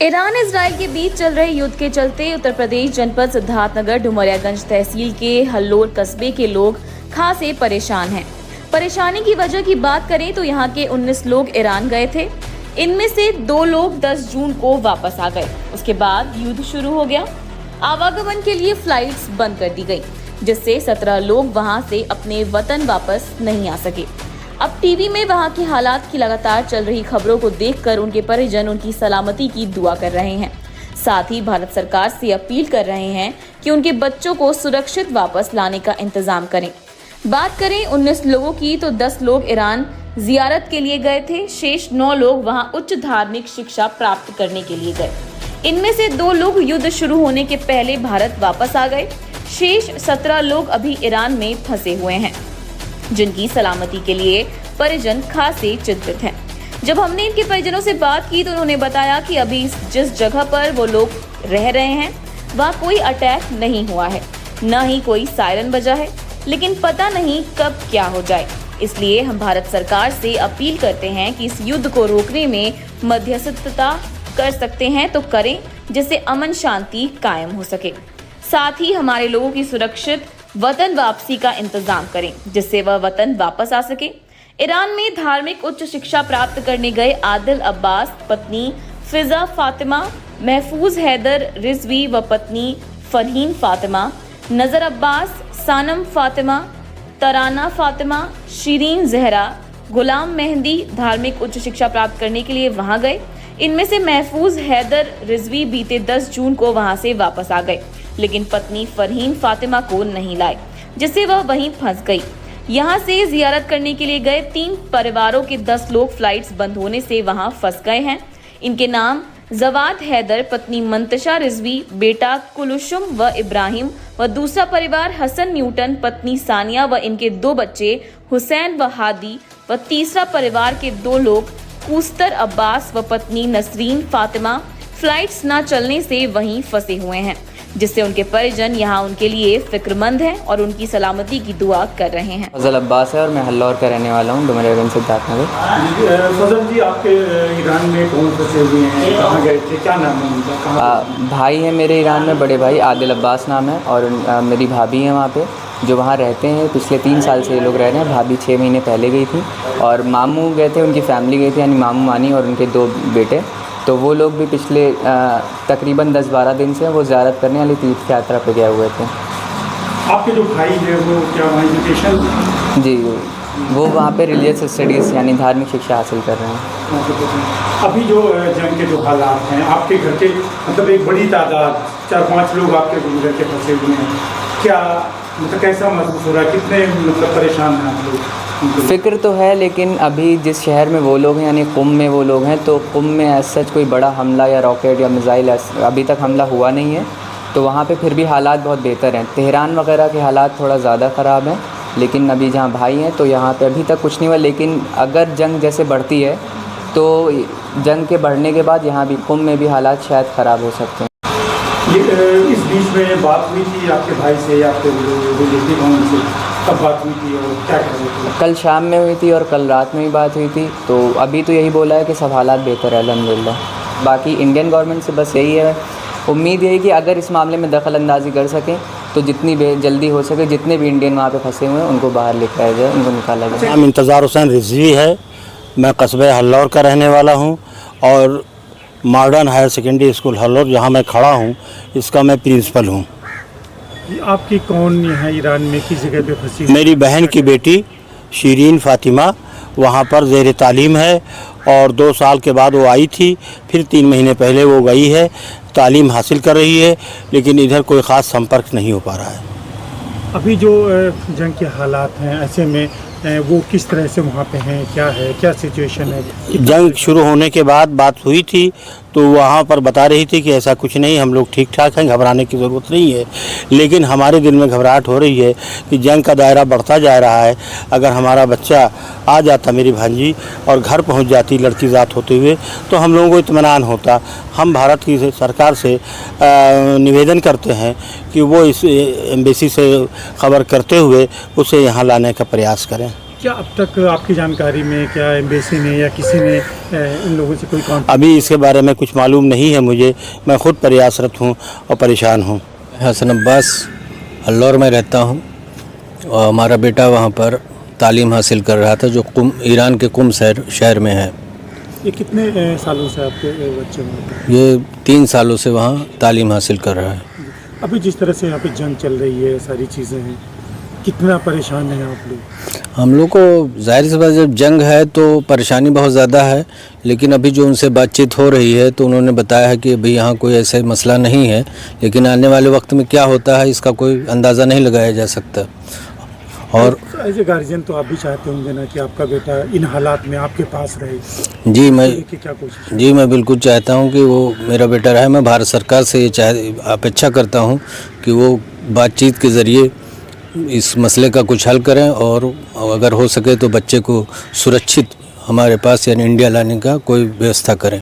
Iran Israel के बीच चल रहे युद्ध के चलते उत्तर प्रदेश जनपद सिद्धार्थनगर डुमरियागंज तहसील के हल्लोर कस्बे के लोग खासे परेशान हैं। परेशानी की वजह की बात करें तो यहाँ के 19 लोग ईरान गए थे। इनमें से 2 लोग 10 जून को वापस आ गए। उसके बाद युद्ध शुरू हो गया। आवागमन के लिए फ्लाइट्स बंद कर दी गई, जिससे 17 लोग वहां से अपने वतन वापस नहीं आ सके। अब टीवी में वहां के हालात की लगातार चल रही खबरों को देखकर उनके परिजन उनकी सलामती की दुआ कर रहे हैं। साथ ही भारत सरकार से अपील कर रहे हैं कि उनके बच्चों को सुरक्षित वापस लाने का इंतजाम करें। बात करें 19 लोगों की तो 10 लोग ईरान जियारत के लिए गए थे। शेष 9 लोग वहां उच्च धार्मिक शिक्षा प्राप्त करने के लिए गए। इनमें से 2 लोग युद्ध शुरू होने के पहले भारत वापस आ गए। शेष 17 लोग अभी ईरान में फंसे हुए हैं, जिनकी सलामती के लिए परिजन खासे चिंतित हैं। जब हमने इनके परिजनों से बात की तो उन्होंने बताया कि अभी जिस जगह पर वो लोग रह रहे हैं वहाँ कोई अटैक नहीं हुआ है, न ही कोई सायरन बजा है, लेकिन पता नहीं कब क्या हो जाए। इसलिए हम भारत सरकार से अपील करते हैं कि इस युद्ध को रोकने में मध्यस्थता कर सकते हैं तो करें, जिससे अमन शांति कायम हो सके। साथ ही हमारे लोगों की सुरक्षित वतन वापसी का इंतजाम करें, जिससे वह वतन वापस आ सके। ईरान में धार्मिक उच्च शिक्षा प्राप्त करने गए आदिल अब्बास, पत्नी फिजा फातिमा, महफूज हैदर रिजवी व पत्नी फरहीन फातिमा, नजर अब्बास, सानम फातिमा, तराना फातिमा, शीरीन जहरा, गुलाम मेहंदी धार्मिक उच्च शिक्षा प्राप्त करने के लिए वहां गए। इनमें से महफूज हैदर रिजवी बीते 10 जून को वहां से वापस आ गए, लेकिन पत्नी फरहीन फातिमा को नहीं लाए, जिससे वह वहीं फंस गई। यहां से जियारत करने के लिए गए 3 परिवारों के 10 लोग फ्लाइट्स बंद होने से वहां फंस गए हैं। इनके नाम जवाद हैदर, पत्नी मंतशा रिजवी, बेटा कुलुशुम व इब्राहिम व दूसरा परिवार हसन न्यूटन, पत्नी सानिया व इनके 2 बच्चे हुसैन व हादी व तीसरा परिवार के 2 लोग कूस्तर अब्बास व पत्नी नसरीन फातिमा फ्लाइट्स न चलने से वहीं फंसे हुए हैं, जिससे उनके परिजन यहाँ उनके लिए फिक्रमंद हैं और उनकी सलामती की दुआ कर रहे हैं। फजल अब्बास है और मैं हल्लौर का रहने वाला हूँ, डुमरियागंज सिद्धार्थनगर। फजल जी, आपके ईरान में कौन फंसे हुए हैं, कहाँ गए थे, क्या नाम है उनका? भाई है मेरे ईरान में, बड़े भाई आदिल अब्बास नाम है, और मेरी भाभी है वहाँ पे जो वहाँ रहते हैं। पिछले 3 साल से ये लोग रह रहे हैं। भाभी 6 महीने पहले गई थी और मामू गए थे, उनकी फैमिली गई थी, यानी मामू मानी और उनके 2 बेटे। तो वो लोग भी पिछले तकरीबन 10-12 दिन से वो ज़ियारत करने वाली तीर्थ यात्रा पे गए हुए थे। आपके जो भाई हैं वो क्या वहाँ एजुकेशन? जी, वो वहाँ पे रिलीजियस स्टडीज़ यानी धार्मिक शिक्षा हासिल कर रहे हैं। अभी जो जंग के जो हालात हैं, आपके घर के मतलब एक बड़ी तादाद 4-5 लोग आपके घर के फंसे हुए हैं, क्या मतलब कैसा महसूस हो रहा है, कितने मतलब परेशान हैं आप लोग? फ़िक्र तो है, लेकिन अभी जिस शहर में वो लोग हैं यानी कुम में वो लोग हैं, तो कुम में ऐसा कोई बड़ा हमला या रॉकेट या मिसाइल अभी तक हमला हुआ नहीं है, तो वहाँ पे फिर भी हालात बहुत बेहतर हैं। तेहरान वगैरह के हालात थोड़ा ज़्यादा ख़राब हैं, लेकिन अभी जहाँ भाई हैं तो यहाँ पे अभी तक कुछ नहीं हुआ। लेकिन अगर जंग जैसे बढ़ती है तो जंग के बढ़ने के बाद यहाँ भी कुम में भी हालात शायद ख़राब हो सकते हैं। इस बीच में बात हुई थी आपके भाई से या आपके रिलेटिव से, कब बात हुई थी और क्या कर रहे थे? कल शाम में हुई थी और कल रात में ही बात हुई थी। तो अभी तो यही बोला है कि सब हालात बेहतर है अल्हम्दुलिल्लाह। बाकी इंडियन गवर्नमेंट से बस यही है, उम्मीद यही कि अगर इस मामले में दखल अंदाज़ी कर सकें तो जितनी जल्दी हो सके जितने भी इंडियन वहाँ पे फंसे हुए हैं उनको बाहर लेकर आया जाए, उनको निकाला जाए। नाम इंतज़ार हुसैन रिजवी है, मैं कस्बे हल्लौर का रहने वाला हूँ और मॉडर्न हायर सेकेंडरी स्कूल हल्लौर जहाँ मैं खड़ा हूँ इसका मैं प्रिंसिपल हूँ। आपकी कौन यहाँ ईरान में किस जगह पे फंसी? मेरी बहन की बेटी शीरीन फातिमा वहाँ पर ज़ेर तालीम है और 2 साल के बाद वो आई थी, फिर 3 महीने पहले वो गई है, तालीम हासिल कर रही है, लेकिन इधर कोई ख़ास संपर्क नहीं हो पा रहा है। अभी जो जंग के हालात हैं ऐसे में वो किस तरह से वहाँ पे हैं, क्या है, क्या सिचुएशन है? जंग शुरू होने के बाद बात हुई थी तो वहाँ पर बता रही थी कि ऐसा कुछ नहीं, हम लोग ठीक ठाक हैं, घबराने की ज़रूरत नहीं है। लेकिन हमारे दिल में घबराहट हो रही है कि जंग का दायरा बढ़ता जा रहा है। अगर हमारा बच्चा आ जाता, मेरी भांजी, और घर पहुँच जाती लड़की ज़ात होते हुए, तो हम लोगों को इत्मीनान होता। हम भारत की सरकार से निवेदन करते हैं कि वो इस एम्बेसी से खबर करते हुए उसे यहाँ लाने का प्रयास करें। क्या अब तक आपकी जानकारी में क्या एम्बेसी ने या किसी ने इन लोगों से कोई कांटेक्ट? अभी इसके बारे में कुछ मालूम नहीं है मुझे। मैं खुद प्रयासरत हूँ और परेशान हूँ। हसन अब्बास अल्लौर में रहता हूँ और हमारा बेटा वहाँ पर तालीम हासिल कर रहा था, जो ईरान के कुम शहर में है। ये कितने सालों से आपके बच्चे में? ये 3 सालों से वहाँ तालीम हासिल कर रहा है। अभी जिस तरह से यहाँ पे जंग चल रही है, सारी चीज़ें हैं, कितना परेशान हैं आप लोग? हम लोग को जाहिर सी बात, जब जंग है तो परेशानी बहुत ज़्यादा है, लेकिन अभी जो उनसे बातचीत हो रही है तो उन्होंने बताया है कि अभी यहाँ कोई ऐसा मसला नहीं है, लेकिन आने वाले वक्त में क्या होता है इसका कोई अंदाज़ा नहीं लगाया जा सकता। और एज ए गार्जियन तो आप भी चाहते होंगे ना कि आपका बेटा इन हालात में आपके पास रहे? जी क्या कोशिश? जी मैं बिल्कुल चाहता हूँ कि वो मेरा बेटा रहे। मैं भारत सरकार से ये अपेक्षा करता हूँ कि वो बातचीत के ज़रिए इस मसले का कुछ हल करें और अगर हो सके तो बच्चे को सुरक्षित हमारे पास यानी इंडिया लाने का कोई व्यवस्था करें।